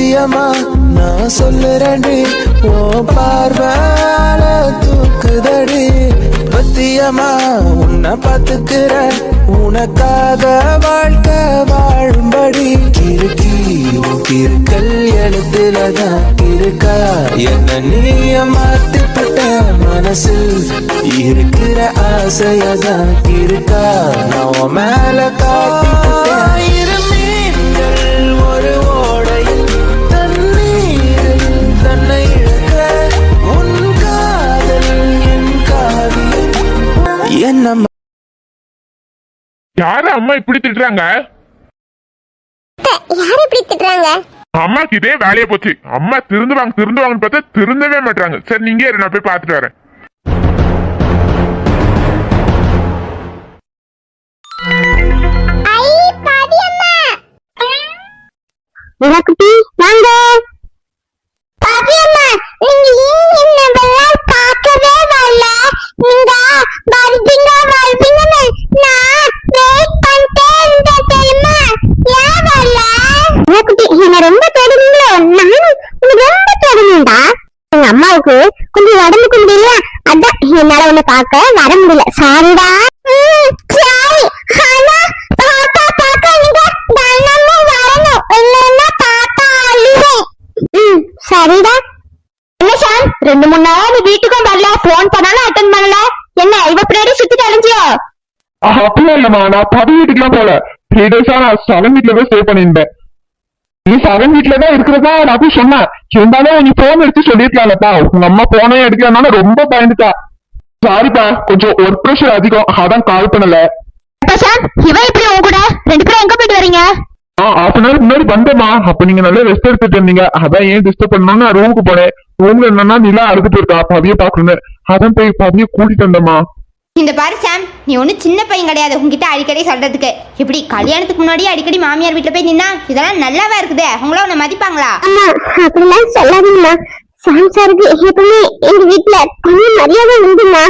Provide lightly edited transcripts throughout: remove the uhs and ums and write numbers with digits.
சத்தியமா நான் சொல்லுறேன்டி, ஓ பார்வால தூக்குதடி. பத்தியமா உன்னை பார்த்துக்கிற, உனக்காக வாழ்க்கை வாழும்படி. கிறுக்கி கிறுக்கல் எழுத்துலதான் இருக்கா, என்ன நீய மாத்திப்பட்ட மனசில் இருக்கிற ஆசையதான் இருக்கா. நான் மேல காட்டி ஒரு ஓடையில் தண்ணீரில் தன்னை இழக்க, உன் காதல் என் காவியம் என்ன. யாரு அம்மா இப்படி திட்டுறாங்க? யாரு இப்படி திட்டுறாங்க? அம்மாக்கு இதே வேலையை போச்சு. அம்மா திருந்துவாங்கன்னு பார்த்தா திருந்தவே மாட்டாங்க. சரி நீங்க நான் போய் பார்த்துட்டு வரேன். குட்டி வாங்க. பாபியம்மா, நீங்க ஏன் என்ன பார்க்கவே வரல? நீங்க வருவீங்கன்னு நான் வெயிட் பண்ணிட்டே இருந்தேன் தெரியுமா? ஏன் வரல? குட்டி என்ன ரொம்ப தேடுனீங்களோ? நானும் ரொம்ப தேடுனேன்டா. எங்க அம்மாவுக்கு கொஞ்சம் உடம்புக்கு முடியல, அதான் என்னால உன்னை பார்க்க வர முடியல. சாரிடா. சரி, ஆனா பாப்பா பார்க்க நீங்க தினமும் வரணும், இல்லைன்னா பாப்பா அழுவேன். சரிடா. என்ன சார், 2-3 நாள் வீட்டுக்கும் வரல, போன் பண்ணாலும் அட்டன் பண்ணல. என்ன இவ பின்னாடி சுத்திட்டு அழிஞ்சியோ? அப்படிலாம் இல்லம்மா, நான் பவி வீட்டுக்குலாம் போல. 3 days நான் சரண் வீட்டுல போய் ஸ்டே பண்ணிருந்தேன். நீ சரண் வீட்டுலதான் இருக்கிறதா நான் போய் சொன்னேன். இருந்தாலும் நீ போன் எடுத்து சொல்லிருக்கலாம்லப்பா. உங்க அம்மா போனே எடுக்கலனால ரொம்ப பயந்துட்டா. சாரிப்பா, கொஞ்சம் ஒர்க் ப்ரெஷர் அதிகம், அதான் கால் பண்ணல. இவ இப்படி உங்க கூட 2 பேரும் எங்க போயிட்டு வரீங்க? half an hour முன்னாடி வந்தேம்மா. அப்ப நீங்க நல்லா ரெஸ்ட் எடுத்துட்டு இருந்தீங்க, அதான் ஏன் டிஸ்டர்ப் பண்ணணும்னு நான் ரூமுக்கு போனேன். ரூம்ல என்னன்னா நிலா அறுத்து போயிருக்கா, பவிய பாக்கணும்னு. அதான் போய் பவிய கூட்டிட்டு வந்தேம்மா. இந்த பாரு சாம், நீ ஒன்றும் சின்ன பையன் கிடையாது உங்ககிட்ட அடிக்கடி சொல்றதுக்கு. இப்படி கல்யாணத்துக்கு முன்னாடி அடிக்கடி மாமியார் வீட்டில் போய் நின்னா இதெல்லாம் நல்லாவா இருக்குது? அவங்கள உன்னை மதிப்பாங்களா? அம்மா அப்படிலாம் சொல்லாதீங்கம்மா. சாம்சாருக்கு எப்பவுமே எங்க வீட்டுல தனி மரியாதை உண்டுமா.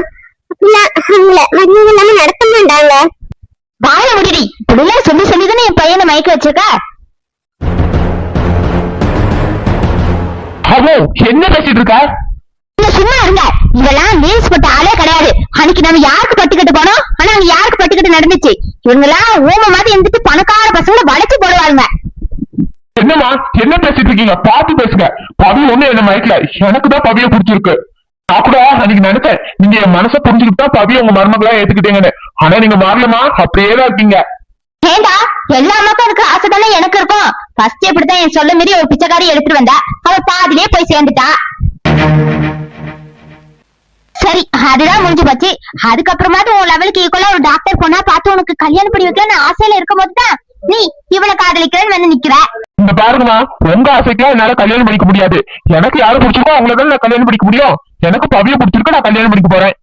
அப்படிலாம் அவங்கள மரியாதை இல்லாம நடத்த மாட்டாங்க. வாழ முடியடி, இப்படிலாம் சொல்லி சொல்லிதானே என் பையனை மயக்க வச்சிருக்க. ஹலோ, என்ன பேசிட்டு இருக்கா? சும்மா இருங்க. இதெல்லாம் நேஸ் பட்ட ஆளே கிடையாது. அன்னைக்கு நம்ம யாருக்கு பட்டுக்கிட்டு போனோம், ஆனா அங்க யாருக்கு பட்டுக்கிட்டு நடந்துச்சு. இவங்கெல்லாம் ஊம மாதிரி இருந்துட்டு பணக்கார பசங்களை வளைச்சு போடுவாங்க. என்னம்மா என்ன பேசிட்டு இருக்கீங்க? பார்த்து பேசுங்க. பவி ஒண்ணு என்ன மயக்கல, எனக்கு தான் பவிய பிடிச்சிருக்கு. நான் கூட அன்னைக்கு நினைச்சேன் நீங்க என் மனசை புரிஞ்சுக்கிட்டு தான் பவிய உங்க மருமகளா ஏத்துக்கிட்டீங்கன்னு. ஆனா நீங்க மாறலமா, அப்படியே தான் இருக்கீங்க. ஏண்டா, எல்லா அம்மாக்கும் இருக்கிற ஆசை தானே எனக்கு இருக்கும். ஃபர்ஸ்ட் எப்படிதான் என் சொல்ல மீறி ஒரு பிச்சைக்காரி எடுத்துட்டு வந்தா, அவ பாதிலே போய் சேர்ந்துட்டா. சரி, அதுதான் முடிஞ்சு போச்சு. அதுக்கப்புறமாட்டு உன் லெவலுக்கு ஈக்குவலா ஒரு டாக்டர் பொண்ணா பார்த்து உனக்கு கல்யாணம் பண்ணி வைக்கலாம்னு ஆசையில இருக்கும் போதுதான் நீ இவனை காதலிக்கிறேன்னு வந்து நிக்கிற. இந்த பாருங்கம்மா, உங்க ஆசைக்கெல்லாம் என்னால கல்யாணம் பண்ணிக்க முடியாது. எனக்கு யாரு பிடிச்சிருக்கோ அவங்களதான் நான் கல்யாணம் பண்ணிக்க முடியும். எனக்கு பவிய பிடிச்சிருக்கோ, நான் கல்யாணம் பண்ணிக்க போறேன்.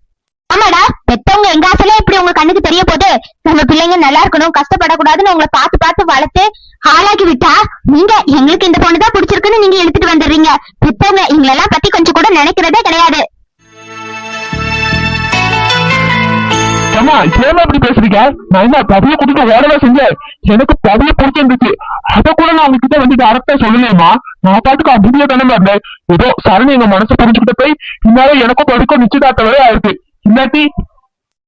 ஆமாடா, பெத்தவங்க எங்க ஆசையில இப்படி உங்க கண்ணுக்கு தெரிய போது. நம்ம பிள்ளைங்க நல்லா இருக்கணும், கஷ்டப்படக்கூடாதுன்னு உங்களை பார்த்து பார்த்து வளர்த்து ஆளாக்கி விட்டா நீங்க எங்களுக்கு இந்த பொண்ணுதான் பிடிச்சிருக்குன்னு நீங்க எடுத்துட்டு வந்துடுறீங்க. பெத்தவங்க எங்களெல்லாம் பத்தி கொஞ்சம் கூட நினைக்கிறதே கிடையாது. ஏமா ஏமா இப்படி பேசுறீங்க? நான் என்ன பவிய கூட்டிட்டு ஓடதான் செஞ்சேன். எனக்கு பவிய பிடிச்சிருந்துச்சு, அத கூட நான் உங்ககிட்ட வந்து டேரக்டா சொல்லலையேமா. நான் பாட்டுக்கு அப்படியே தானே இருந்தேன். ஏதோ சரண் எங்க மனசை புரிஞ்சுக்கிட்ட போய் இன்னால எனக்கும் பவிக்கும் நிச்சயதார்த்த வரை ஆயிருக்கு. இல்லாட்டி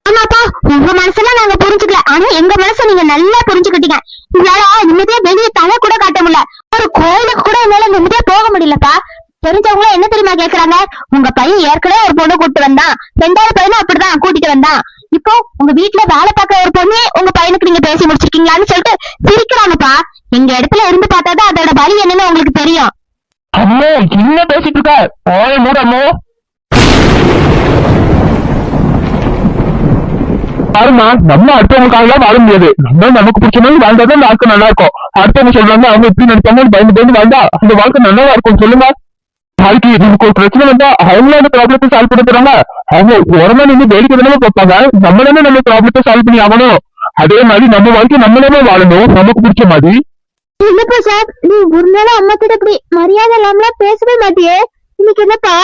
ஆமாப்பா, உங்க மனசெல்லாம் நாங்க புரிஞ்சுக்கல, ஆனா எங்க மனசை நீங்க நல்லா புரிஞ்சுக்கிட்டீங்க. உங்களால நிம்மதியா வெளியே தலை கூட காட்ட முடியல, ஒரு கோயிலுக்கு கூட என்னால நிம்மதியா போக முடியலப்பா. தெரிஞ்சவங்க என்ன தெரியுமா கேக்குறாங்க, உங்க பையன் ஏற்கனவே ஒரு பொண்ணு கூட்டிட்டு வந்தான், 2வது பையனும் அப்படிதான் கூட்டிட்டு வந்தான். இப்போ உங்க வீட்டுல வேலை பார்க்க ஒரு பொண்ணு உங்க பையனுக்கு நீங்க பேசி முடிச்சிருக்கீங்களான்னு சொல்லிட்டு சிரிக்கிறாங்கப்பா. எங்க இடத்துல இருந்து பார்த்தாதான் அதோட வலி என்னன்னு உங்களுக்கு தெரியும். அம்மோ என்ன பேசிட்டு இருக்க? ஓய மூடமோ பாருமா, நம்ம அடுத்தவங்களுக்காக வாழ முடியாது. நம்ம நமக்கு பிடிச்ச மாதிரி வாழ்ந்தாதான் வாழ்க்கை நல்லா இருக்கும். அடுத்தவங்க சொல்றாங்க அவங்க எப்படி நினைப்பாங்கன்னு பயந்து வாழ்ந்தா அந்த வாழ்க்கை நல்லா இருக்கும். சொல்லுங்க, நாளைக்கு நமக்கு ஒரு பிரச்சனை வந்தா அவங்களும் அந்த ப்ராப்ளத்தை சால்வ் பண்ண போறாங்க. அவங்க உடனே நின்று வேடிக்கை தானே பார்ப்பாங்க. நம்மளாமே நம்ம ப்ராப்ளத்தை சால்வ் பண்ணி ஆகணும். அதே மாதிரி நம்ம வாழ்க்கை நம்மளாமே வாழணும், நமக்கு பிடிச்ச மாதிரி. என்னப்பா சார், நீ ஒரு நாள் அம்மா கிட்ட இப்படி மரியாதை இல்லாம பேசவே மாட்டியே. இன்னைக்கு என்னப்பா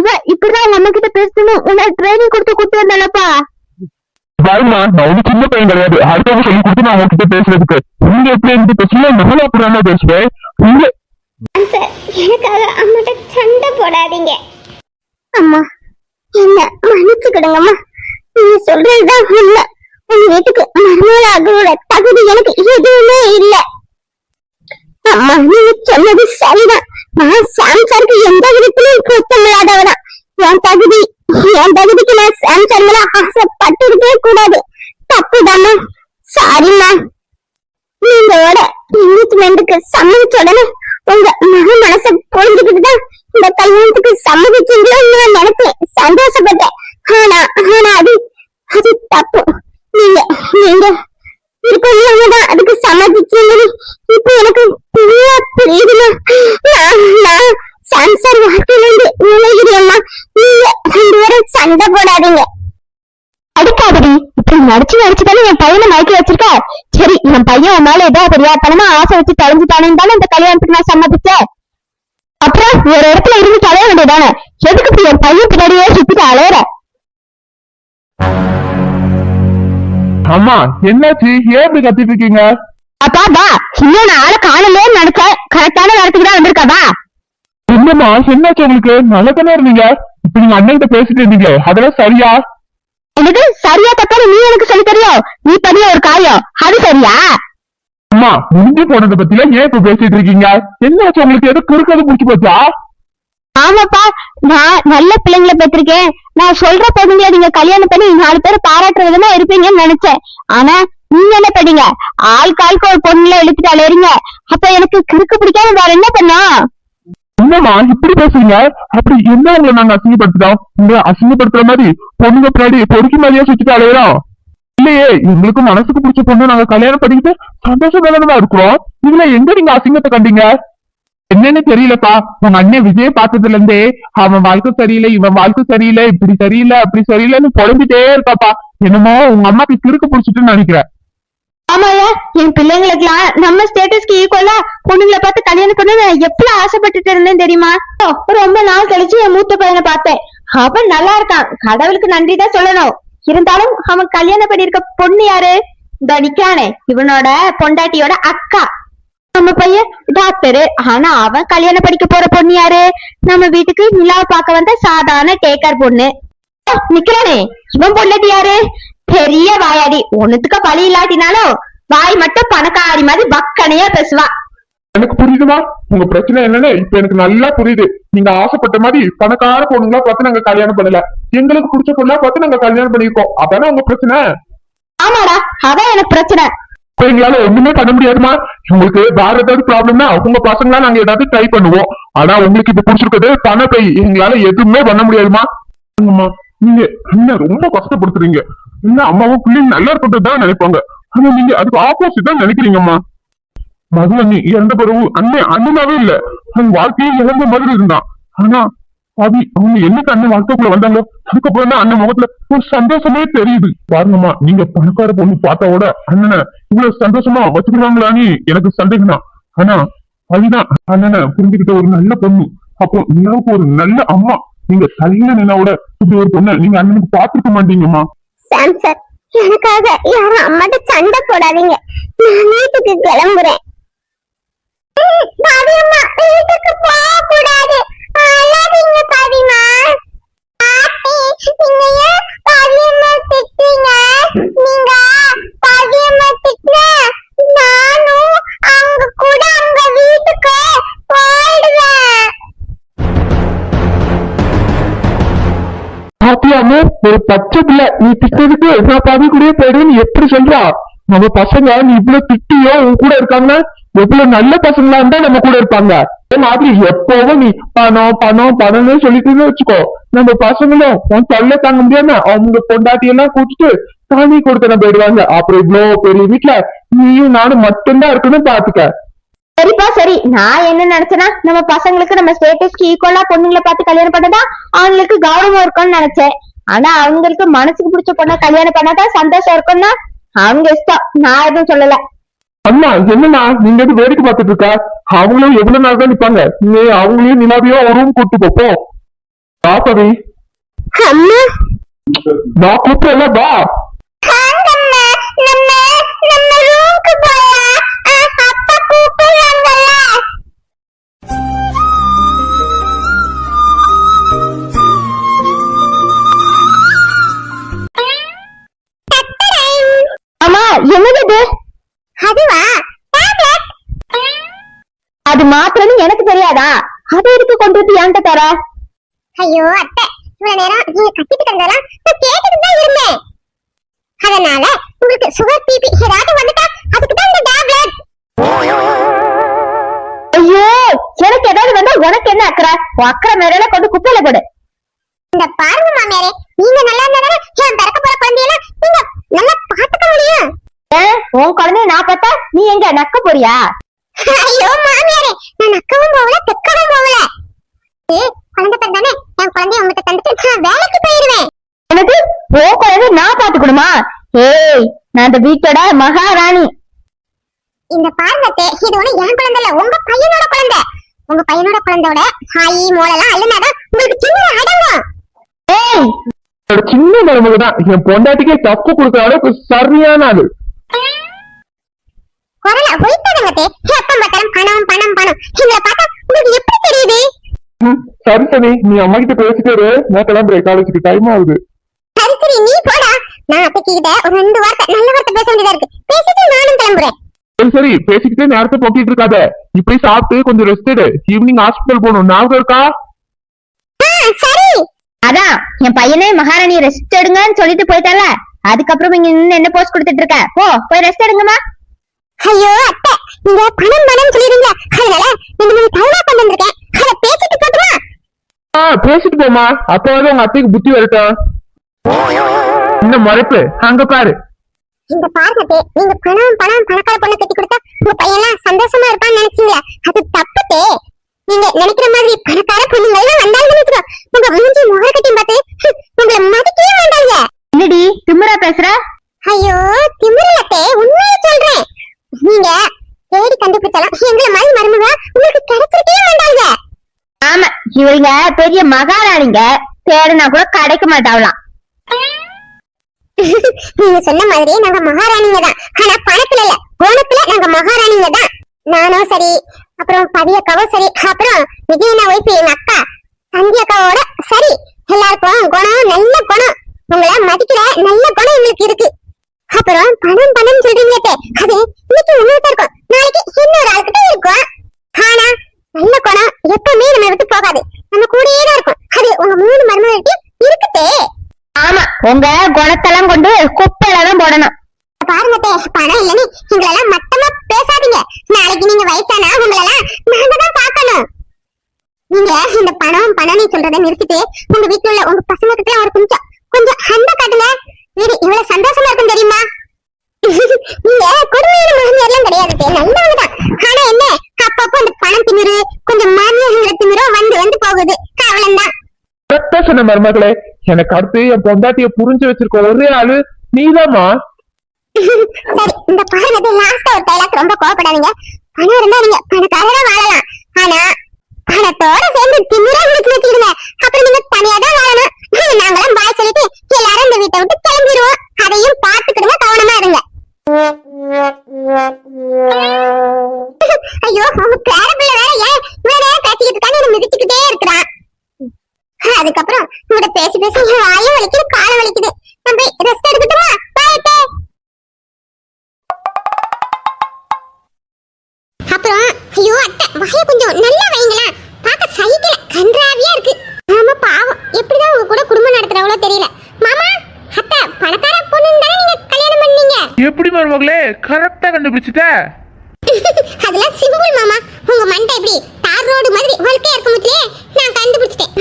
இவ இப்படிதான் நம்ம கிட்ட பேசணும் உன்னை ட்ரைனிங் கொடுத்து கூட்டு வந்தாலப்பா. பாருமா, நான் ஒண்ணு சின்ன பையன் கிடையாது. அடுத்தவங்க சொல்லி கொடுத்து நான் உங்ககிட்ட பேசுறதுக்கு. நீங்க எப்படி இருந்து பேசுவீங்க, நானும் அப்படிதான் பேசுவேன். நீங்க எனக்காக அம்மாட்ட சண்டை போடாதீங்க. அம்மா என்ன மன்னிச்சுக்கிடுங்கம்மா. நீங்க சொல்றதுதான் உண்மை. உங்க வீட்டுக்கு மருமகளாக தகுதி எனக்கு எதுவுமே இல்லை. அம்மா நீங்க சொன்னது சரிதான். நான் சாம்சருக்கு எந்த விதத்திலும் குத்தமில்லாதவதான். என் தகுதிக்கு நான் சாம்சர் மேல ஆசைப்பட்டிருக்கவே கூடாது. தப்புதாம்மா. சாரிம்மா. நீங்களோட என்கேஜ்மெண்ட்டுக்கு சம்மதிச்ச உடனே உங்க மக மனசை புரிஞ்சுக்கிட்டுதான் இந்த கல்யாணத்துக்கு சம்மதிச்சீங்களோன்னு நான் நினைச்சேன், சந்தோஷப்பட்டேன். ஆனா அது தப்பு. நீங்க இருக்கவங்கதான் அதுக்கு சம்மதிச்சீங்கன்னு இப்ப எனக்கு புரியுதுமா. நான் சாம்சர் வாழ்க்கையிலிருந்து நிலைகிறேம்மா. நீங்க 2 பேரும் சண்டை போடாதீங்க. அடிக்காதடி. இப்படி நடிச்சுதானே என் பையனை மயக்கி வச்சிருக்க. சரி, என் பையன் உன் மேல ஏதோ தெரியாதனமா ஆசை வச்சு தொலைஞ்சுட்டானு தானே இந்த கல்யாணத்துக்கு நான் சம்மதிச்சேன். அப்புறம் ஒரு இடத்துல இருந்து தொலைய வேண்டியதானே. எதுக்கு இப்ப என் பையன் பின்னாடியே சுத்திட்டு அலையற? அம்மா என்னாச்சு? ஏன் இப்படி கத்திட்டு இருக்கீங்க? அப்பாடா, இன்னும் நான் ஆளை காணலேன்னு நினைச்சேன். கரெக்டான நேரத்துக்கு தான் வந்திருக்காதா? என்னம்மா என்னாச்சு உங்களுக்கு? நல்லதானே இருந்தீங்க. இப்ப நீங்க அண்ணன் கிட்ட பேசிட்டு இருந்தீங்களே, அதெல்லாம் சரியா? எனக்கு சரியா தப்பான்னு நீ எனக்கு சொல்லி தெரியும். நீ பண்ணி ஒரு காரியம் அது சரியா? அம்மா முடிஞ்சு போனதை பத்தில ஏன் இப்ப பேசிட்டு இருக்கீங்க? என்னாச்சு உங்களுக்கு? எது குறுக்கிறது முடிச்சு போச்சா? ஆமாப்பா, நான் நல்ல பிள்ளைங்களை பெற்றிருக்கேன். நான் சொல்ற பொண்ணுங்களை நீங்க கல்யாணம் பண்ணி 4 பேரை பாராட்டுற விதமா இருப்பீங்கன்னு நினைச்சேன். ஆனா நீங்க என்ன பண்ணீங்க? ஆளுக்கு ஒரு பொண்ணுல இழுத்துட்டு அலையறீங்க. அப்ப எனக்கு கிறுக்கு பிடிக்காம வேற என்ன பண்ணா? என்னம்மா இப்படி பேசுறீங்க? அப்படி என்ன உங்களை நாங்க அசிங்கப்படுத்துறோம்? உங்களை அசிங்கப்படுத்துற மாதிரி பொண்ணுங்க பின்னாடி பொறுக்கி மாதிரியா சுத்திட்டு அலையிறோம்? இல்லையே, எங்களுக்கு மனசுக்கு பிடிச்ச பொண்ணு நாங்க கல்யாணம் பண்ணிக்கிட்டு சந்தோஷமா இருக்கிறோம். இதுல எங்க நீங்க அசிங்கத்தை கண்டீங்க? என்னன்னு தெரியலப்பா. உங்க அண்ணன் விஜய் பார்த்ததுல இருந்தே அவன் வாழ்க்கை சரியில்லை, இவன் வாழ்க்கை சரியில்லை, இப்படி சரியில்லை அப்படி சரியில்லைன்னு புலம்பிட்டே இருக்காப்பா. என்னமோ உங்க அம்மாக்கு கிறுக்கு பிடிச்சிட்டுன்னு நினைக்கிறேன். ஆமாயா, என் பிள்ளைங்களுக்குலாம் நம்ம ஸ்டேட்டஸ்க்கு ஈக்குவலா பொண்ணுங்களை பார்த்து கல்யாணம் பண்ண எவ்வளவு ஆசைப்பட்டுட்டு இருந்தேன் தெரியுமா? ரொம்ப நாள் கழிச்சு என் மூத்த பையனை பார்த்தேன். அவன் நல்லா இருக்கான், கடவுளுக்கு நன்றி தான் சொல்லணும். இருந்தாலும் அவன் கல்யாணம் பண்ணிருக்க பொண்ணு யாரு? இந்த நிக்கானே, இவனோட பொண்டாட்டியோட அக்கா. நம்ம பையன் டாக்டரு. ஆனா அவன் கல்யாணம் படிக்க போற பொண்ணு யாரு? நம்ம வீட்டுக்கு நிலாவை பார்க்க வந்த சாதாரண டேக்கர் பொண்ணு. நிக்கிறானே, இவன் பொண்டாட்டி யாரு? பெரிய வாயாடி. ஒண்ணுத்துக்க பழி இல்லாட்டினாலும் வாய் மட்டும் பணக்காரி மாதிரி பக்கனையா பேசுவா. எனக்கு புரியுதுமா உங்க பிரச்சனை என்னன்னு. இப்ப எனக்கு நல்லா புரியுது. நீங்க ஆசைப்பட்ட மாதிரி பணக்கார பொண்ணுங்களா பார்த்து நாங்க கல்யாணம் பண்ணல, எங்களுக்கு பிடிச்ச பொண்ணா பார்த்து நாங்க கல்யாணம் பண்ணிருக்கோம். அதானே உங்க பிரச்சனை? ஆமாடா, அதான் எனக்கு பிரச்சனை. எங்களால ஒண்ணுமே பண்ண முடியாதுமா. உங்களுக்கு வேற ஏதாவது ப்ராப்ளம்னா உங்க பசங்களா நாங்க ஏதாவது ட்ரை பண்ணுவோம். ஆனா உங்களுக்கு இப்ப பிடிச்சிருக்கிறது பண பை. எங்களால எதுவுமே பண்ண முடியாதுமா. நீங்க என்ன ரொம்ப கஷ்டப்படுத்துறீங்க. என்ன அம்மாவும் பிள்ளைங்க நல்லா இருக்கிறது தான் நினைப்பாங்க. ஆனா நீங்க அதுக்கு ஆப்போசிட் தான் நினைக்கிறீங்கம்மா. மது அண்ணி இறந்த பிறகு அண்ணனாவே இல்ல, அவன் வாழ்க்கையே இழந்த மாதிரி இருந்தான். ஆனா அவங்க என்னக்கு அண்ணன் வாழ்க்கைக்குள்ள வந்தாங்க, அதுக்கப்புறம் தான் அண்ணன் முகத்துல ஒரு சந்தோஷமே தெரியுது. பாருங்கம்மா, நீங்க பணக்கார பொண்ணு பார்த்தாவோட அண்ணனை இவ்வளவு சந்தோஷமா வச்சுக்கிறாங்களான்னு எனக்கு சந்தேகம் தான். ஆனா அதுதான் அண்ணனை புரிஞ்சுக்கிட்ட ஒரு நல்ல பொண்ணு. அப்போ நிலாவுக்கு ஒரு நல்ல அம்மா. நீங்க சரியான நிலாவோட இப்படி ஒரு பொண்ணை நீங்க அண்ணனுக்கு பாத்துருக்க மாட்டீங்கம்மா. சாம்சர், எனக்காக யாரும் அம்மாட்ட சண்டை போடாதீங்க. நான் வீட்டுக்கு கிளம்புறேன். பாதியம்மா, வீட்டுக்கு போக கூடாது. அழாதீங்க பாதிமா. பாட்டி, நீங்க ஏன் பாதியம்மா திட்டீங்க? நீங்க பாதியம்மா திட்டினா நானும் அவங்க கூட அங்க வீட்டுக்கு போயிடுவேன். பாத்தியாம ஒரு பச்சை பிள்ளை நீ திட்டதுக்கு எல்லா பாதி கூட போயிடுன்னு எப்படி சொல்றா? நம்ம பசங்க நீ இவ்வளவு திட்டியோ உன் கூட இருக்காங்கன்னா எவ்வளவு நல்ல பசங்களா இருந்தா நம்ம கூட இருப்பாங்க. அதே மாதிரி எப்பவும் நீ பணம் பணம் பணம்னு சொல்லிட்டு வச்சுக்கோ, நம்ம பசங்களும் உன் தொல்லை தாங்க முடியாம அவங்க பொண்டாட்டி எல்லாம் கூட்டிட்டு தானி கொடுத்தன போயிடுவாங்க. அப்புறம் இவ்வளவு பெரிய வீட்டுல நீயும் நானும் மட்டும்தான் இருக்கணும் பாத்துக்க. சரிப்பா சரி. நான் என்ன நினைச்சேன்னா நம்ம பசங்களுக்கு நம்ம ஸ்டேட்டஸ்க்கு ஈக்குவலா பொண்ணுங்களை பார்த்து கல்யாணம் பண்ணதா அவங்களுக்கு கௌரவம் இருக்கும்னு நினைச்சேன். ஆனா அவங்களுக்கு மனசுக்கு பிடிச்ச பொண்ணை கல்யாணம் பண்ணாதான் சந்தோஷம் இருக்கும்னா அவங்க இஷ்டம். நான் எதுவும் சொல்லல. அண்ணா என்னன்னா நீங்க எது வேடிக்கை பார்த்துட்டு இருக்கா? அவங்களும் எவ்வளவு நாள் தான் நிப்பாங்க. நீ அவங்களையும் நிலாவையோ ஒரு ரூம் கூட்டு போ. பாப்பவி நான் கூப்பிடல பா. மாத்திரன்னு எனக்கு தெரியாதா? அதை எதுக்கு கொண்டு வந்து என்கிட்ட தர? ஐயோ அத்தை, இவ்வளவு நேரம் நீங்க கத்திட்டு இருந்ததெல்லாம் நான் கேட்டுட்டு தான் இருந்தேன். அதனால உங்களுக்கு சுகர் பிபி ஏதாவது வந்துட்டா அதுக்கு தான் இந்த டேப்லெட். ஐயோ, எனக்கு ஏதாவது வந்தா உனக்கு என்ன அக்கறை? அக்கறை மேல கொண்டு குப்பையில போடு. இந்த பாருங்க மாமியாரே, நீங்க நல்லா இருந்தா என் பிறக்க போற குழந்தையெல்லாம் நீங்க நல்லா பாத்துக்க முடியும். உன் குழந்தைய நான் பார்த்தா நீ எங்க நக்க போறியா? ஐயோ மாமியாரே, நான் நக்கவும் போகல தெக்கவும் போகல. குழந்தை பிறந்தானே என் குழந்தைய உங்ககிட்ட தந்துட்டு நான் வேலைக்கு போயிருவேன். எனக்கு உன் குழந்தைய நான் பாத்துக்கணுமா? ஏய், நான் இந்த வீட்டோட மகாராணி. இந்த பாருங்கத்தே, இது ஒண்ணு என் குழந்தை இல்ல, உங்க பையனோட குழந்தை. உங்க பையனோட குழந்தையோட சாயி மோளெல்லாம் அள்ளுனாதான் உங்களுக்கு சின்ன அடங்கும். ஏய், சின்ன மருமக தான் என் பொண்டாட்டிக்கே தப்பு கொடுக்குற அளவுக்கு சரியான ஆளு. குரல ஒய்த்தாதங்கத்தே, எப்ப பார்த்தாலும் பணம் பணம் பணம். இவங்களை பார்த்தா உங்களுக்கு எப்படி தெரியுது? சரி சரி, நீ அம்மா கிட்ட பேசிட்டு நான் கிளம்புறேன், காலேஜுக்கு டைம் ஆகுது. சரி சரி, நீ போடா. நான் அப்பக்கிட்ட ஒரு 2 வார்த்தை நல்ல வார்த்தை பேச வேண்டியதா இருக்கு. பேசிட்டு நானும் கிளம்புறேன். சரி சரி, பேசிக்கிட்டே நேரத்தை போக்கிட்டு இருக்காத. இப்படி சாப்பிட்டு கொஞ்சம் ரெஸ்ட் எடு. ஈவினிங் ஹாஸ்பிட்டல் போகணும், ஞாபகம் இருக்கா? சரி. அதான் என் பையனே மகாராணி ரெஸ்ட் எடுங்கன்னு சொல்லிட்டு போயிட்டால, அதுக்கப்புறம் இங்க நின்னு என்ன போஸ்ட் கொடுத்துட்டு இருக்க? போய் ரெஸ்ட் எடுங்கம்மா. ஐயோ அத்தை, நீங்க பணம் பணம் சொல்லிடுங்க. அதனால நீங்க தவறா பண்ணிருக்கேன். அத பேசிட்டு போட்டுமா? பேசிட்டு போமா, அப்பவாது உங்க அத்தைக்கு புத்தி வரட்டும். இன்னும் மறைப்பு அங்க பாரு. இந்த பாருங்கத்தே, நீங்க பணம் பணம் பணக்கார பொண்ணு கட்டி கொடுத்தா உங்க பையன்லாம் சந்தோஷமா இருப்பான்னு நினைச்சீங்களா? அது தப்புத்தே. நீங்க நினைக்கிற மாதிரி பணக்கார பொண்ணுங்க எல்லாம் வந்தாலும் நினைக்கிறோம் உங்க மூஞ்சி முக கட்டியும் பார்த்து உங்களை மதிக்கவே மாட்டாங்க. என்னடி திமிரா பேசுற? ஐயோ திமிரலத்தே, உண்மையை சொல்றேன். நீங்க தேடி கண்டுபிடிச்சாலும் எங்களை மாதிரி மருமக உங்களுக்கு கிடைச்சிருக்கவே மாட்டாங்க. ஆமா, இவங்க பெரிய மகாராணிங்க, தேடினா கூட கிடைக்க மாட்டாங்களாம். நீங்க சொன்ன மாதிரி நாங்க மகாராணிங்க தான், ஆனா பணத்துல இல்ல குணத்துல நாங்க மகாராணிங்க தான். நானும் சரி, அப்புறம் பவியக்காவும் சரி, அப்புறம் விஜயனா ஒய்ஃப் எங்க அக்கா சந்தியக்காவோட சரி, எல்லாருக்கும் குணம் நல்ல குணம். உங்களை மதிக்கிற நல்ல குணம் எங்களுக்கு இருக்கு. அப்புறம் பணம் பணம் சொல்றீங்களே, அது இன்னைக்கு உங்ககிட்ட இருக்கும், நாளைக்கு இன்னொரு ஆளுக்கிட்ட இருக்கும். ஆனா நல்ல குணம் எப்பவுமே நம்ம விட்டு போகாது, நம்ம கூடயே தான் இருக்கும். அது உங்க 3 மருமகளுக்கு இருக்குதே. ஆமா, உங்க குணத்தெல்லாம் கொண்டு குப்பையில தான் போடணும். பாருங்கத்தே, பணம் இல்லன்னு எங்களெல்லாம் மட்டமா பேசாதீங்க. நாளைக்கு நீங்க வயசானா உங்களெல்லாம் நாங்க தான் பார்க்கணும். நீங்க இந்த பணம் பணம்னு சொல்றதை நிறுத்திட்டு உங்க வீட்டுல உள்ள உங்க பசங்க கிட்ட ஒரு கொஞ்சம் கொஞ்சம் அன்பை காட்டுங்க. வீடு இவ்வளவு சந்தோஷமா இருக்கும் தெரியுமா? நீங்க கொடுமையான மாமியார்லாம் கிடையாது, நல்லவங்க தான். ஆனா என்ன, அப்பப்போ அந்த பணம் திமிரு கொஞ்சம் மாமியார் திமிரும் வந்து வந்து போகுது, கவலம் தான். கரெக்டா சொன்ன மருமகளே, எனக்கு அடுத்து என் பொண்டாட்டிய புரிஞ்சு வச்சிருக்க ஒரே ஆளு நீதாம்மா. சரி, இந்த பாருங்க, லாஸ்டா ஒரு டைலாக், ரொம்ப கோவப்படாதீங்க. பணம் இருந்தா நீங்க பணக்காரரா வாழலாம், ஆனா பணத்தோட சேர்ந்து திமிரா விடுத்து வச்சுக்கிடுங்க. அப்புறம் நீங்க தனியா தான் வாழணும். நாங்களாம் பாய் சொல்லிட்டு எல்லாரும் இந்த வீட்டை விட்டு கிளம்பிடுவோம். அதையும் பார்த்துக்கிடுங்க, கவனமா இருங்க. ஐயோ, உங்க பேர பிள்ளை வேற ஏன் வேற பேசிக்கிட்டு இருக்கான்னு மிதிச்சுக்கிட்டே இருக்கிறான். அதுக்கப்புறம் உங்களோட பேசி பேசி வாயும் வலிக்குது, காலம் வலிக்குது. நான் போய் ரெஸ்ட் எடுக்கட்டுமா? பாய்ட்டே. அப்புறம் ஐயோ அத்தை, வாய கொஞ்சம் நல்லா வைங்களா, பார்க்க சைக்கிள கன்றாவியா இருக்கு. ஆமா பாவம், எப்படிதான் உங்க கூட குடும்பம் நடத்துறவளோ தெரியல. மாமா, அத்தை பணக்கார பொண்ணுன்னு தானே நீங்க கல்யாணம் பண்ணீங்க? எப்படி மருமகளே கரெக்டா கண்டுபிடிச்சிட்ட? அதெல்லாம் சிம்பிள் மாமா. உங்க மண்டை இப்படி தார் ரோடு மாதிரி வழுக்கையா இருக்கும் போதே நான் கண்டுபிடிச்சிட்டேன்.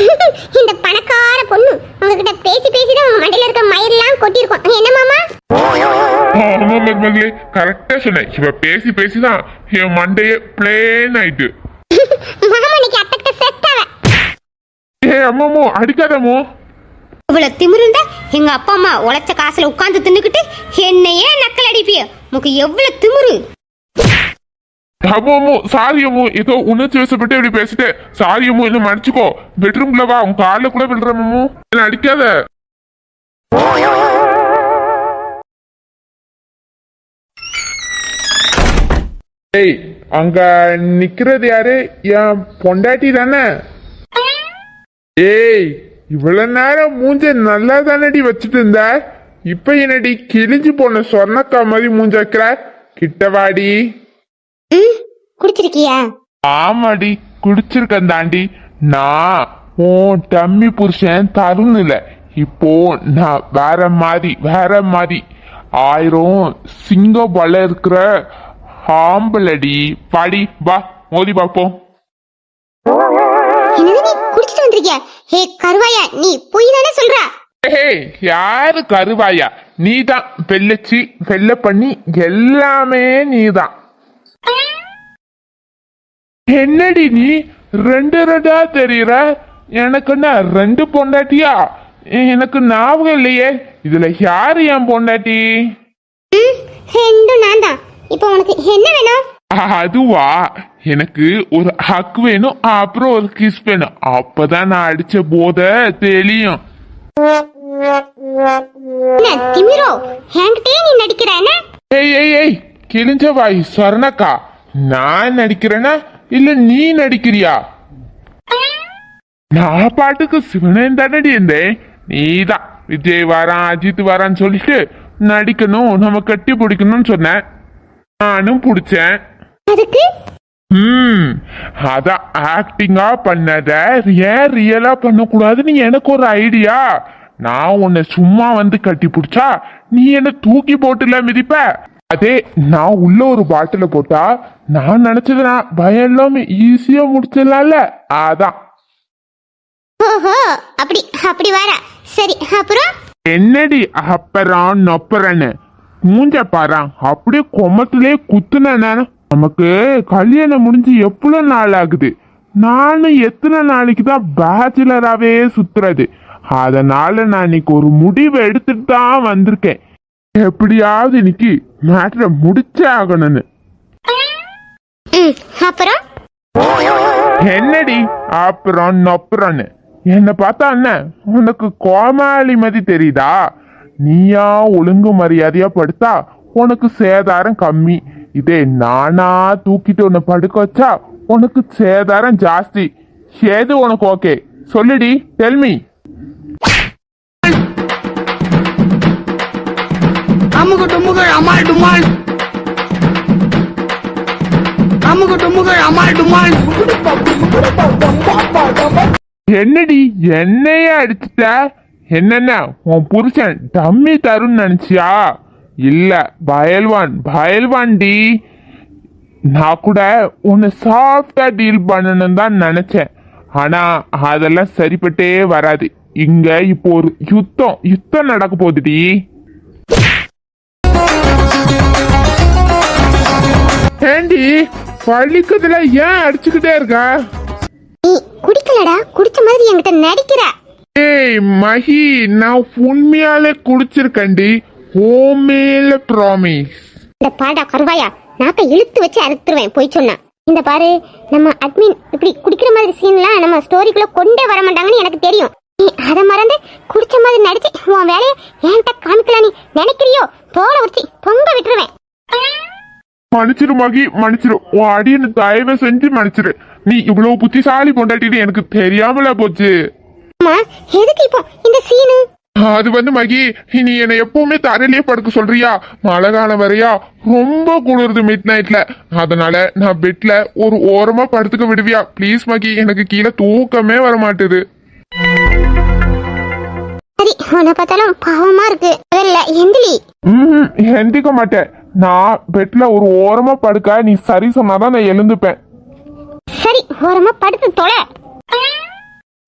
இந்த பணக்கார பொண்ணு உங்ககிட்ட பேசி பேசிதான் உங்க மண்டையில இருக்க மயிரெல்லாம் கொட்டிருக்கும். என்ன மாமா? ஆமா மருமகளே, கரெக்டா சொன்ன. இவ பேசி பேசிதான் என் மண்டையே பிளேன் ஆயிட்டு. மாமா இன்னைக்கு அத்தைக்கிட்ட செட் ஆவ. அம்மாமோ அடிக்காதமோ. இவ்வளவு திமிருந்தா எங்க அப்பா அம்மா உழைச்ச காசுல உட்கார்ந்து தின்னுக்கிட்டு என்னையே நக்கல் அடிப்பிய. உனக்கு எவ்வளவு திமிரு. அம்மாமோ சாரியமோ, ஏதோ உணர்ச்சி வசப்பட்டு இப்படி பேசிட்டேன். சாரியமோ, என்ன மன்னிச்சுக்கோ. பெட்ரூம்ல வா, உன் கால கூட விழுறமோ. என்ன அடிக்காத. ஏய், அங்க நிக்கிறது யாரு? என் பொண்டாட்டி தானே? ஏய், இவ்வளவு நேரம் மூஞ்ச நல்லா தானடி வச்சுட்டு இருந்த, இப்ப என்னடி கிழிஞ்சு போன சொர்ணக்கா மாதிரி மூஞ்ச வைக்கிற? கிட்டவாடி. குடிச்சிருக்கியா? ஆமாடி குடிச்சிருக்கேன் தாண்டி. நான் உன் டம்மி புருஷன் தருண் இல்ல, இப்போ நான் வேற மாதிரி 1000 சிங்கம் பல இருக்கிற ஆம்பளடி. பாடி வா மோதி பாப்போம். என்னது நீ குடிச்சிட்டு வந்திருக்கியா? ஹே கருவாயா, நீ பொய் தானே சொல்ற? யாரு கருவாயா? நீதான் வெள்ளச்சி வெள்ள பண்ணி எல்லாமே நீதான். என்னடி நீ ரெண்டு ரெண்டா தெரியற? எனக்கு என்ன 2 பொண்டாட்டியா? எனக்கு ஞாபகம் இல்லையே. இதுல யாரு என் பொண்டாட்டி? ரெண்டும் நான் தான். இப்போ உனக்கு என்ன வேணும்? அதுவா, எனக்கு ஒரு ஹக் வேணும், அப்புறம் ஒரு கிஸ் வேணும். அப்பதான் நான் அடிச்ச போத தெரியும். என்ன திமிரோ, என்கிட்டயே நீ நடிக்கிற என்ன? ஏய் கிழிஞ்ச வாய் சொர்ணக்கா, நான் நடிக்கிறேனா இல்ல நீ நடிக்கிறியா? நான் பாட்டுக்கு சிவனேன் தானடி இருந்தேன். நீதான் விஜய் வரான் அஜித் வரான்னு சொல்லிட்டு நடிக்கணும், நம்ம கட்டி பிடிக்கணும்னு சொன்ன. நானும் பிடிச்சேன். அதுக்கு அதான் ஆக்டிங்கா பண்ணத ஏன் ரியலா பண்ணக்கூடாதுன்னு எனக்கு ஒரு ஐடியா. நான் உன்னை சும்மா வந்து கட்டி பிடிச்சா நீ என்ன தூக்கி போட்டுல மிதிப்ப. அதே நான் உள்ள ஒரு பாட்டில போட்டா நான் நினைச்சது நான் பயம் இல்லாம ஈஸியா முடிச்சிடலாம்ல. அதான். ஓஹோ, அப்படி அப்படி வர. சரி, அப்புறம் என்னடி அப்புறம் நொப்பறன்னு மூஞ்ச பாரு, அப்படியே கொமத்திலே குத்துன. நமக்கு கல்யாணம் முடிஞ்சு எவ்வளவு நாள் ஆகுது? நானும் எத்தனை நாளைக்கு தான் பேச்சுலராகவே சுத்துறது. அதனால நான் இன்னைக்கு ஒரு முடிவு எடுத்துட்டு தான் வந்திருக்கேன். எப்படியாவது இன்னைக்கு மேட்ரை முடிச்சே ஆகணும்னு. அப்புறம் என்னடி அப்புறம் நொப்புறன்னு என்ன பார்த்தா என்ன உனக்கு கோமாளி மாதிரி தெரியுதா? நீயா ஒழுங்கு மரியாதையா படுத்தா உனக்கு சேதாரம் கம்மி. இதே நானா தூக்கிட்டு உன்னை படுக்க வச்சா உனக்கு சேதாரம் ஜாஸ்தி. ஏது உனக்கு ஓகே சொல்லுடி, டெல்மி. அமுகு டுமுகு அமால் டுமால், அமுகு டுமுகு அமால் டுமால். என்னடி என்னைய அடிச்சுட்ட? என்னென்ன உன் புருஷன் டம்மி தருன்னு நினைச்சியா? இல்ல, பயல்வான்டி. நான் கூட உன்னை சாஃப்டா டீல் பண்ணணும் தான் நினைச்சேன். ஆனா அதெல்லாம் சரிப்பட்டே வராது. இங்க இப்போ ஒரு யுத்தம் நடக்க போகுதுடி. ஏண்டி பள்ளிக்கத்துல ஏன் அடிச்சுக்கிட்டே இருக்கா? நீ குடிக்கலடா, குடிச்ச மாதிரி என்கிட்ட நடிக்கிற. ஏய் மஹி, நான் உண்மையாலே குடிச்சிருக்கேன்டி. ஓமேல ப்ராமிஸ். இந்த பாடா கருவாயா, நாக்க இழுத்து வச்சு அறுத்துருவேன் போய் சொன்னா. இந்த பாரு, நம்ம அட்மின் இப்படி குடிக்கிற மாதிரி சீன்லாம் நம்ம ஸ்டோரிக்குள்ள கொண்டே வர மாட்டாங்கன்னு எனக்கு தெரியும். நீ அதை மறந்து குடிச்ச மாதிரி நடிச்சு உன் வேலையை என்கிட்ட காமிக்கலாம் நீ நினைக்கிறியோ? தோலை உரிச்சி பொங்க விட்டுருவேன். மன்னிச்சிரு மகி, மன்னிச்சிரு. உன் அடியன்னு தயவு செஞ்சு மன்னிச்சிரு. நீ இவ்வளவு புத்திசாலி பொண்டாட்டின்னு எனக்கு தெரியாமல போச்சு. அம்மா, எதுக்கு இப்போ இந்த சீனு? அது வந்து மகி, நீ என்னை எப்பவுமே தரையிலேயே படுக்க சொல்றியா? மழை காலம் வரையா ரொம்ப குளிருது மிட் நைட்ல. அதனால நான் பெட்ல ஒரு ஓரமா படுத்துக்க விடுவியா ப்ளீஸ் மகி? எனக்கு கீழே தூக்கமே வர மாட்டுது. சரி, உன்னை பார்த்தாலும் பாவமா இருக்கு. இல்ல எந்திரி. எந்திக்க மாட்டேன். நான் பெட்ல ஒரு ஓரமா படுக்க நீ சரி சொன்னாதான் நான் எழுந்துப்பேன். சரி, ஓரமா படுத்து தொலை.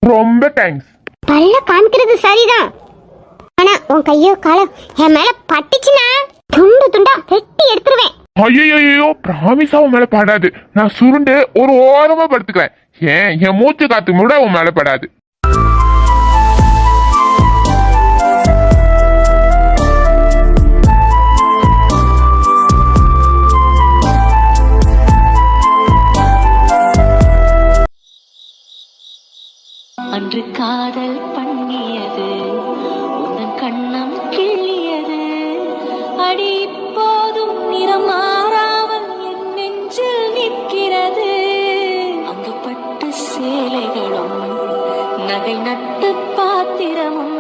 ரொம்ப தேங்க்ஸ். பல்ல காமிக்கிறது சரிதான், ஆனா உன் கையோ காலோ என் மேல பட்டுச்சுன்னா துண்டு துண்டா வெட்டி எடுத்துருவேன். ஐயோ, ப்ராமிஸா உன் மேல படாது. நான் சுருண்டு ஒரு ஓரமா படுத்துக்கிறேன். என் மூச்சு காத்து கூட உன் மேல படாது. அன்று காதல் பண்ணியது உந்தன் கண்ணம் கிள்ளியது அடி இப்போதும் நிறம் மாறாமல் என் நெஞ்சில் நிற்கிறது. அங்கு பட்டு சேலைகளும் நகை நட்டு பாத்திரமும்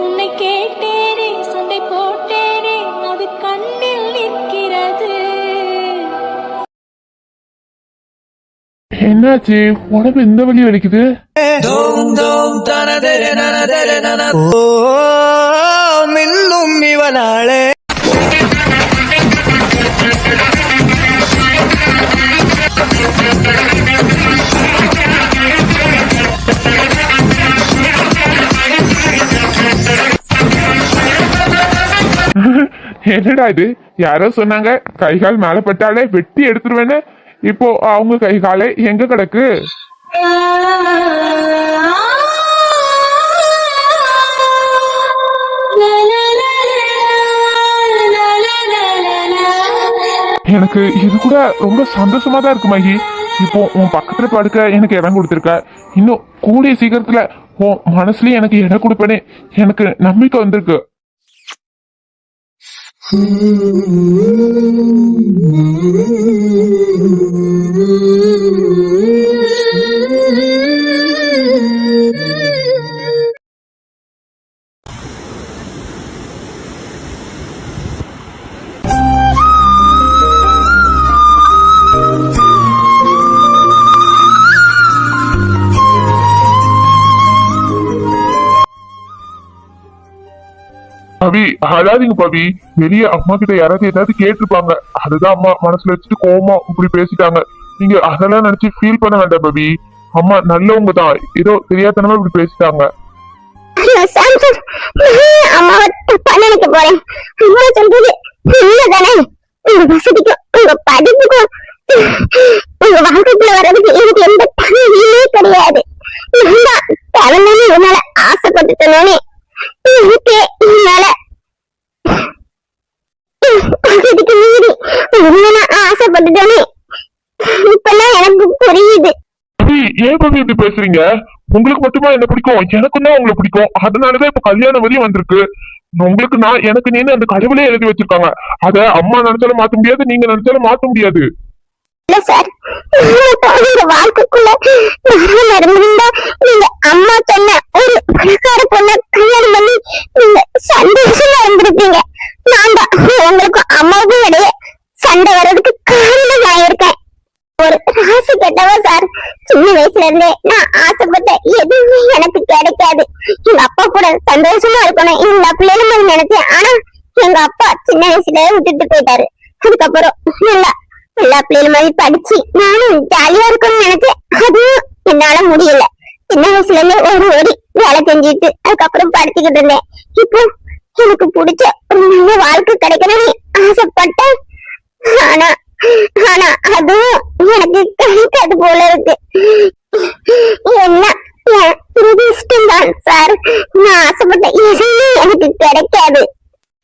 உன்னை கேட்டேனே சண்டை போட்டேனே அது கண்ணில் நிற்கிறது. என்னாச்சு? உடம்பு இந்த வலி வலிக்குது. ஓ மின்னும் இவனாளே. என்னடா இது? யாரோ சொன்னாங்க கை கால் மேல பட்டாலே வெட்டி எடுத்துருவேன்னு. இப்போ அவங்க கை காலே எங்க கிடக்கு? எனக்கு இது கூட ரொம்ப சந்தோஷமா தான் இருக்கு மகி. இப்போ உன் பக்கத்துல படுக்க எனக்கு இடம் கொடுத்துருக்க. இன்னும் கூடிய சீக்கிரத்துல உன் மனசுலயும் எனக்கு இடம் கொடுப்பேனே எனக்கு நம்பிக்கை வந்திருக்கு. பவி அழாதீங்க பவி. வெளியே அம்மா கிட்ட யாராவது ஏதாவது கேட்டிருப்பாங்க. அதுதான் அம்மா மனசுல வச்சுட்டு கோவமா இப்படி பேசிட்டாங்க. நீங்க அதெல்லாம் நினைச்சு ஃபீல் பண்ண வேண்டாம் பவி. அம்மா நல்லவங்க தான், ஏதோ தெரியாதனமா இப்படி பேசிட்டாங்க. அம்மாவை தப்பா நினைக்க போறேன். அம்மா சொல்றது உண்மைதானே? உங்க வசதிக்கும் உங்க படிப்புக்கும் உங்க வாழ்க்கைக்குள்ள வர்றதுக்கு எனக்கு எந்த தகுதியுமே கிடையாது. நான் தேவையான என்னால ஆசைப்பட்டுட்டேனே. எனக்கு என்னால அதுக்கு மீறி நான் ஆசைப்பட்டுட்டேனே. இப்பெல்லாம் எனக்கு புரியுது. பவி ஏன் பவி இப்படி பேசுறீங்க? உங்களுக்கு மட்டுமா என்ன பிடிக்கும்? எனக்கும் தான் உங்களை பிடிக்கும். அதனாலதான் இப்ப கல்யாணம் வரையும் வந்திருக்கு. உங்களுக்கு நான் எனக்கு நீ அந்த கடவுளே எழுதி வச்சிருக்காங்க. அத அம்மா நினைச்சாலும் மாத்த முடியாது, நீங்க நினைச்சாலும் மாத்த முடியாது. இல்ல சார், வாழ்க்கைக்குள்ள நடந்திருந்தா நீங்க அம்மா சொன்ன ஒரு பணக்கார பொண்ண கல்யாணம் பண்ணி நீங்க சந்தோஷமா இருந்திருப்பீங்க. நான் தான் உங்களுக்கும் அம்மாவுக்கும் இடையே சண்டை வர்றதுக்கு காரணம் ஆயிருக்கேன். ஒரு ராசி கெட்டவா சார். சின்ன வயசுல இருந்தே நான் ஆசைப்பட்ட எதுவுமே எனக்கு கிடைக்காது. எங்க அப்பா கூட சந்தோஷமா இருக்கணும் எங்க பிள்ளைகளும் நினைச்சேன். ஆனா எங்க அப்பா சின்ன வயசுல விட்டுட்டு போயிட்டாரு. அதுக்கப்புறம் எல்லா பிள்ளைகள் மாதிரி படிச்சு நானும் ஜாலியா இருக்கணும்னு நினைச்சேன். அதுவும் என்னால முடியல. சின்ன வயசுல இருந்து ஒரு வேலை செஞ்சுட்டு அதுக்கப்புறம் படிச்சுக்கிட்டு இருந்தேன். இப்போ எனக்கு பிடிச்ச ஒரு நல்ல வாழ்க்கை கிடைக்கணும்னு ஆசைப்பட்டேன். ஆனா அதுவும் எனக்கு கிடைக்காது போல இருக்கு. என்ன துரதிஷ்டம் தான் சார். நான் ஆசைப்பட்ட எதுவுமே எனக்கு கிடைக்காது.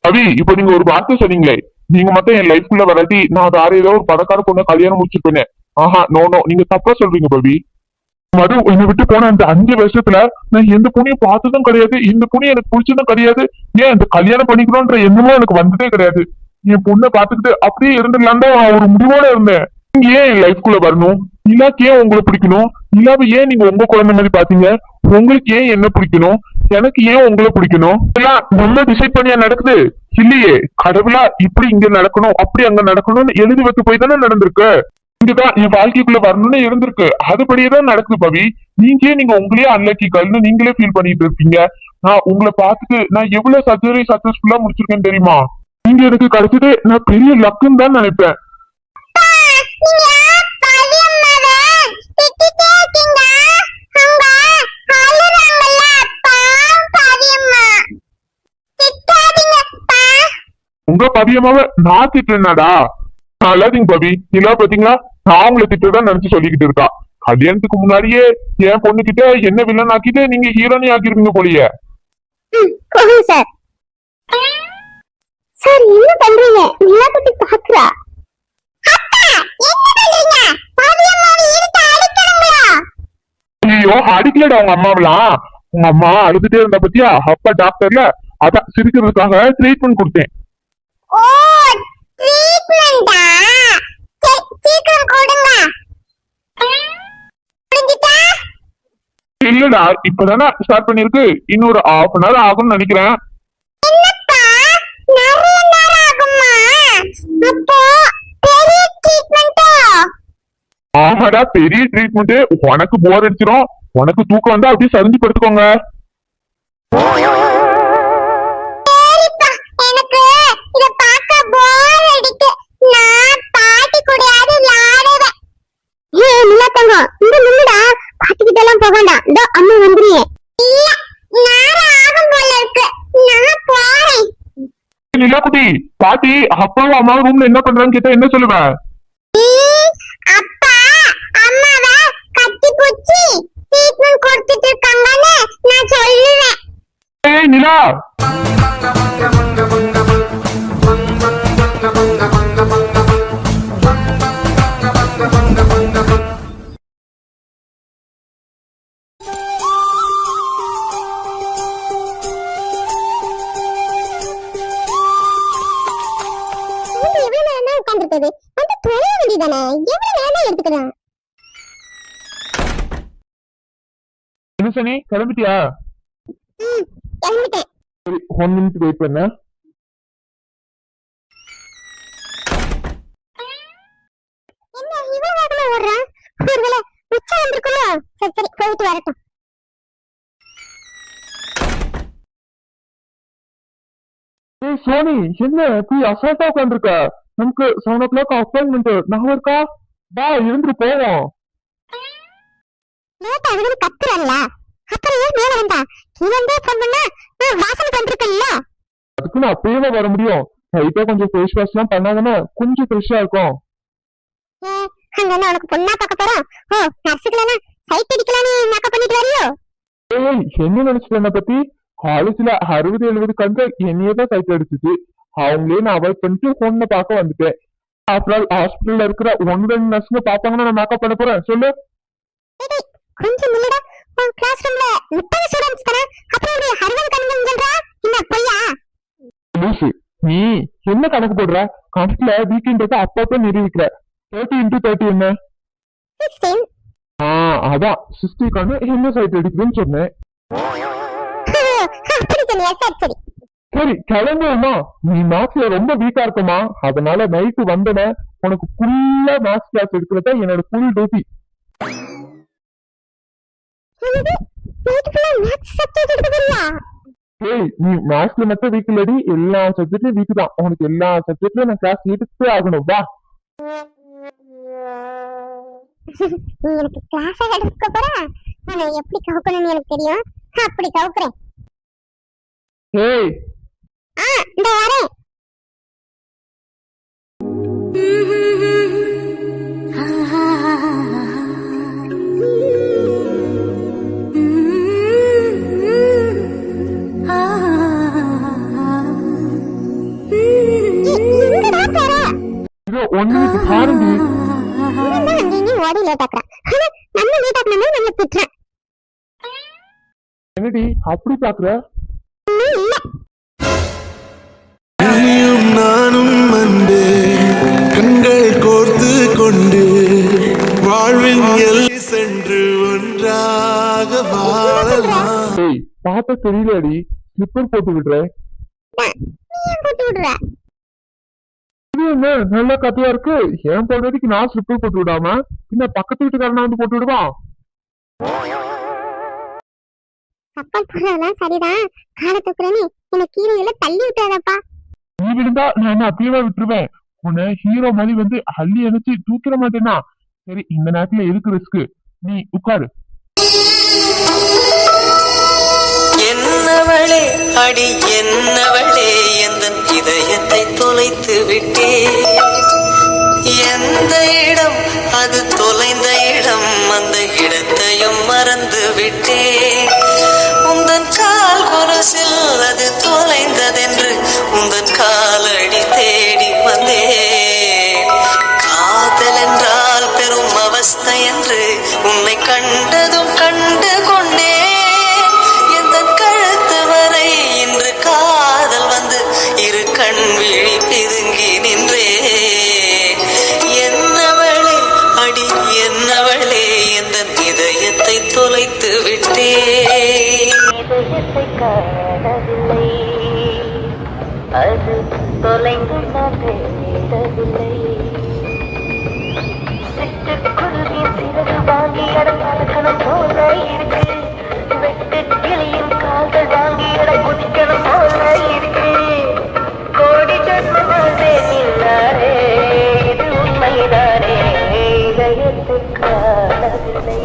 பவி இப்ப நீங்க ஒரு வார்த்தை சொன்னீங்களே, நீங்க மட்டும் என் லைஃப்குள்ள வராட்டி நான் வேற ஏதோ ஒரு பணக்கார பொண்ணு கல்யாணம் முடிச்சுப்பேனே. ஆஹா நோ, நீங்க தப்பா சொல்றீங்க பவி. மது என்னை விட்டு போன அந்த 5 வருஷத்துல நான் எந்த பொண்ணையும் பார்த்ததும் கிடையாது. இந்த பொண்ணு எனக்கு பிடிச்சதும் கிடையாது. ஏன் இந்த கல்யாணம் பண்ணிக்கணும்ன்ற எண்ணமும் எனக்கு வந்ததே கிடையாது. என் பொண்ணை பாத்துக்கிட்டு அப்படியே இருந்துடலாம் தான் ஒரு முடிவோட இருந்தேன். நீங்க ஏன் என் லைஃப்குள்ள வரணும்? நிலாக்கு ஏன் உங்களை பிடிக்கணும்? நிலாவை ஏன் நீங்க உங்க குழந்தை மாதிரி பாத்தீங்க? உங்களுக்கு ஏன் என்ன பிடிக்கணும்? எனக்கு ஏன் உங்களை பிடிக்கணும்? இதெல்லாம் நம்ம டிசைட் பண்ணியா நடக்குது இல்லையே. கடவுளா இப்படி இங்க நடக்கணும் அப்படி அங்க நடக்கணும்னு எழுதி வைக்க போய் தானே நடந்திருக்கு. இங்கதான் என் வாழ்க்கைக்குள்ள வரணும்னு இருந்திருக்கு. அதுபடியேதான் நடக்குது பவி. நீங்க உங்களையே அன்லக்கி கல்னு நீங்களே ஃபீல் பண்ணிட்டு இருப்பீங்க. நான் உங்களை பார்த்துட்டு நான் எவ்வளவு சர்ஜரி சக்சஸ்ஃபுல்லா முடிச்சிருக்கேன் தெரியுமா? நீங்க எனக்கு கிடைச்சது நான் பெரிய லக்குன்னு தான் நினைப்பேன். உங்க பவியமாவ நான் திட்டுனாடா? அல்லாதீங்க பவி. இல்ல பாத்தீங்களா, நான் உங்களை திட்டதான் நினைச்சு சொல்லிக்கிட்டு இருக்கா. கல்யாணத்துக்கு முன்னாடியே என் பொண்ணு கிட்ட என்ன வில்லன் ஆக்கிட்டு நீங்க ஹீரோனி ஆக்கிருக்கீங்க போலியே. சார் சார் என்ன பண்றீங்க? நிலா பத்தி பாக்குறா. ஐயோ அடிக்கலடா உங்க அம்மாவெல்லாம். உங்க அம்மா அழுதுட்டே இருந்தா பத்தியா, அப்பா டாக்டர்ல அதான் சிரிக்கிறதுக்காக ட்ரீட்மெண்ட் கொடுத்தேன். ஓ ட்ரீட்மெண்டா? சீக்கிரம் கொடுங்க. இல்லடா இப்பதானே ஸ்டார்ட் பண்ணிருக்கு. இன்னொரு 1/2 an hour ஆகும்னு நினைக்கிறேன். என்னப்பா நிறைய நேரம் ஆகுமா? அப்போ பெரிய ட்ரீட்மெண்டா? ஆமாடா பெரிய ட்ரீட்மெண்ட். உனக்கு போர் அடிச்சிடும், உனக்கு தூக்கம் வந்தா அப்படியே சரிஞ்சு படுத்துக்கோங்க. சரிப்பா, எனக்கு இத பார்க்க போர் அடிக்கு. நான் பாட்டி கூடயாவது விளையாடுவேன். ஏய் நிலா தங்கம், இங்க நில்லுடா. பாட்டி கிட்ட எல்லாம் போக வேண்டாம். இதோ அம்மா வந்துருங்க. இல்ல, நேரம் ஆகும் போல இருக்கு. நான் போறேன். நிலாக்குட்டி, பாட்டி அப்பாவும் அம்மாவும் ரூம்ல என்ன பண்றான்னு கேட்டா என்ன சொல்லுவேன்? அப்பா அம்மாவை கட்டி பூச்சி ட்ரீட்மெண்ட் கொடுத்துட்டு இருக்காங்கன்னு நான் சொல்லுவேன். ஏய் நிலா, எவ்வளவு நேரம் உட்காந்துருக்குது? வந்து தொலைய வேண்டியதானே? எவ்வளவு நேரம் எடுத்துக்கிறேன்? என்ன சனி கிளம்பிட்டியா? கிளம்பிட்டேன். சரி 1 minute வெயிட் பண்ண. என்ன இவ்வளவு வேகமா ஓடுறேன்? ஒருவேளை உச்சா வந்திருக்குமோ? சரி சரி போயிட்டு வரட்டும். ஏய் சோனி, என்ன போய் அசால்ட்டா உட்காந்துருக்க? நமக்கு 7 o'clock அப்பாயின்மெண்ட் நான் இருக்கா? வா இருந்து போவோம். லேட்டா அவனு கத்துறல்ல, அப்புறம் ஏன் மேல வந்தா? கீழே இருந்தே போன் பண்ணா நான் வாசலுக்கு வந்திருக்கேன்ல. அதுக்கு நான் அப்பயே வர முடியும். லைட்டா கொஞ்சம் ஃபேஸ் வாஷ் எல்லாம் பண்ணாதானே கொஞ்சம் ஃப்ரெஷ்ஷா இருக்கும். அங்க என்ன உனக்கு பொண்ணா பார்க்க போறோம்? ஓ நர்ஸுக்குலாம் சைட் அடிக்கலான்னு மேக்கப் பண்ணிட்டு வரியோ? ஏய் என்ன நினைச்சிட்டு என்ன பத்தி? காலேஜ்ல 60-70 கண்டு என்னையே தான் சைட் அடிச்சுச்சு. அவங்களே நான் அவாய்ட் பண்ணிட்டு பொண்ணை பார்க்க வந்துட்டேன். ஆஃப்டர் ஆல் ஹாஸ்பிட்டல்ல இருக்கிற 1-2 நர்ஸுங்க பார்த்தாங்கன்னா நான் மேக்கப் பண்ண போறேன் சொல்லு. கொஞ்சம் நில்லுடா. உன் கிளாஸ் ரூம்ல 30 ஸ்டூடண்ட்ஸ் தானே, அப்புறம் எப்படி 60 கணக்கு சொல்றா? என்ன பொய்யா? லூசு, நீ என்ன கணக்கு போடுற? கணக்குல வீக்கெண்ட் அப்பப்ப நிரூபிக்கிற. 30 × 30 என்ன? 16. அதான் 60 கண்ணு என்ன சைட் அடிக்குதுன்னு சொன்னேன். அப்படி சொன்னியா? சரி சரி. சரி கிளம்புமா. நீ மேக்ஸ்ல ரொம்ப வீக்கா இருக்குமா, அதனால நைட்டு வந்தன உனக்கு ஃபுல்லா மேக்ஸ் கிளாஸ் எடுக்கிறதா என்னோட ஃபுல் டியூட்டி. ஏய் நீ மேக்ஸ்ல மட்டும் வீக் இல்லடி, எல்லா சப்ஜெக்ட்லயும் வீக் தான். உனக்கு எல்லா சப்ஜெக்ட்லயும் நான் கிளாஸ் எடுத்தே ஆகணும். வா நீ எனக்கு கிளாஸ் எடுக்க போற, நான் எப்படி கவுக்கணும்னு எனக்கு தெரியும். அப்படி கவுக்குறேன். ஏய் இந்த வரேன். இதோ 1 minute பாருங்க. நீ ஓடி லேட் ஆக்குற. நம்ம லேட் ஆக்கணும்னா நம்ம திட்டுறேன். என்னடி அப்படி பாக்குற? இல்ல நீயும் நானும் அன்பே கண்கள் கோர்த்து கொண்டு வாழ்வின் எல்லை சென்று ஒன்றாக வாழலாம். ஏய் பார்த்தா தெரியலடி, ஸ்லிப்பர் போட்டு விடுறேன். நீ ஏன் போட்டு விடுற? இது என்ன நல்ல கதையா இருக்கு. என் பொழுதுக்கு நான் ஸ்லிப்பர் போட்டு விடாம பின்ன பக்கத்து வீட்டுக்காரனா வந்து போட்டு விடுவான். சப்பல் போடுறதெல்லாம் சரிதான். காலத்துக்குறேன்னு என்ன கீழே தள்ளி விட்டாதப்பா. நீ விழுந்தா நான் என்ன அப்படியே விட்டுருவேன். உன்னை ஹீரோ மாதிரி வந்து அள்ளி அணைச்சு தூக்கிட மாட்டேன்னா. சரி இந்த நேரத்துல எதுக்கு ரிஸ்க், நீ உட்காரு. என்னவளே அடி என்னவளே எந்தன் இதயத்தை தொலைத்து விட்டே. எந்த இடம் அது தொலைந்த இடம், அந்த இடத்தையும் மறந்து விட்டே. உந்தன் கால் கொலுசில் அது தொலைந்ததென்று உந்தன் காலடி தேடி வந்தே. காதல் என்றால் பெரும் அவஸ்தை என்று உன்னை கண்டதும் கண்டு கொண்டே. இன்று காதல் வந்து இரு கண் விழி பிதுங்கி நின்றே. என்னவளே அடி என்னவளே எந்த இதயத்தை தொலைத்து விட்டே. இதயத்தை காணவில்லை, அது தொலைந்து நான் தேடவில்லை. சிட்டுக்குருவி போல இருக்கு வெட்டு கிளியும் கால்கள் வாங்கிட குதிக்கணும் போல இருக்கு கோடி ஜன்மமாதே நின்னாரே இது உண்மைதானே இதயத்துக்கானதில்லை